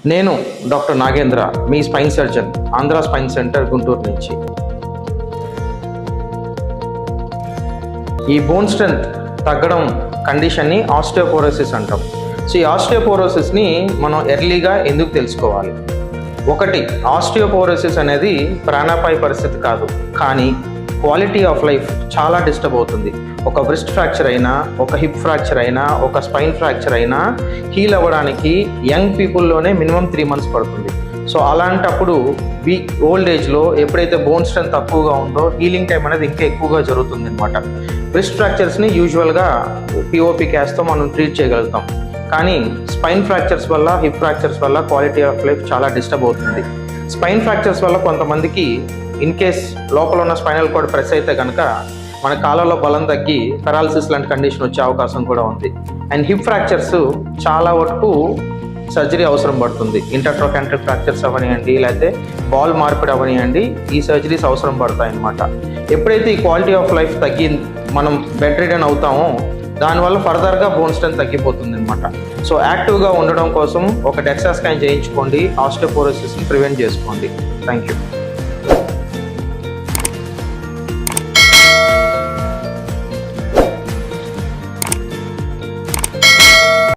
నేను డాక్టర్ నాగేంద్ర, మీ spine surgeon, Andhra spine centre, Guntur నుంచి. ఈ బోన్ స్ట్రెంత్ తగ్గడం కండిషన్ని ఆస్టియోపోరోసిస్ అంటాం. సో ఈ ఆస్టియోపోరోసిస్ని మనం ఎర్లీగా ఎందుకు తెలుసుకోవాలి? ఒకటి, ఆస్టియోపోరోసిస్ అనేది ప్రాణాపాయ పరిస్థితి కాదు, కానీ క్వాలిటీ ఆఫ్ లైఫ్ చాలా డిస్టర్బ్ అవుతుంది. ఒక బ్రిస్ట్ ఫ్రాక్చర్ అయినా, ఒక హిప్ ఫ్రాక్చర్ అయినా, ఒక స్పైన్ ఫ్రాక్చర్ అయినా హీల్ అవ్వడానికి యంగ్ పీపుల్లోనే మినిమం 3 months పడుతుంది. సో అలాంటప్పుడు ఓల్డ్ ఏజ్లో ఎప్పుడైతే బోన్ స్ట్రెంత్ తక్కువగా ఉందో హీలింగ్ టైం అనేది ఇంకా ఎక్కువగా జరుగుతుంది అనమాట. బ్రిస్ట్ ఫ్రాక్చర్స్ని యూజువల్గా పిఓపి క్యాస్తో మనం ట్రీట్ చేయగలుగుతాం, కానీ స్పైన్ ఫ్రాక్చర్స్ వల్ల, హిప్ ఫ్రాక్చర్స్ వల్ల క్వాలిటీ ఆఫ్ లైఫ్ చాలా డిస్టర్బ్ అవుతుంది. స్పైన్ ఫ్రాక్చర్స్ వల్ల కొంతమందికి ఇన్ కేస్ లోపల ఉన్న స్పైనల్ కార్డ్ ప్రెస్ అయితే కనుక మన కాళ్ళలో బలం తగ్గి పెరాలసిస్ లాంటి కండిషన్ వచ్చే అవకాశం కూడా ఉంది. అండ్ హిప్ ఫ్రాక్చర్స్ చాలా వరకు సర్జరీ అవసరం పడుతుంది. ఇంటర్ట్రోకాంట్రిక్ ఫ్రాక్చర్స్ అవనివ్వండి, లేకపోతే బాల్ మార్పిడి అవనివ్వండి, ఈ సర్జరీస్ అవసరం పడతాయి అన్నమాట. ఎప్పుడైతే ఈ క్వాలిటీ ఆఫ్ లైఫ్ తగ్గి మనం బెడ్ రిడన్ అవుతామో దానివల్ల ఫర్దర్గా బోన్ స్ట్రెంత్ తగ్గిపోతుంది అనమాట. సో యాక్టివ్గా ఉండడం కోసం ఒక డెక్సా స్కాన్ చేయించుకోండి, ఆస్టియోపోరోసిస్ని ప్రివెంట్ చేసుకోండి. Thank you.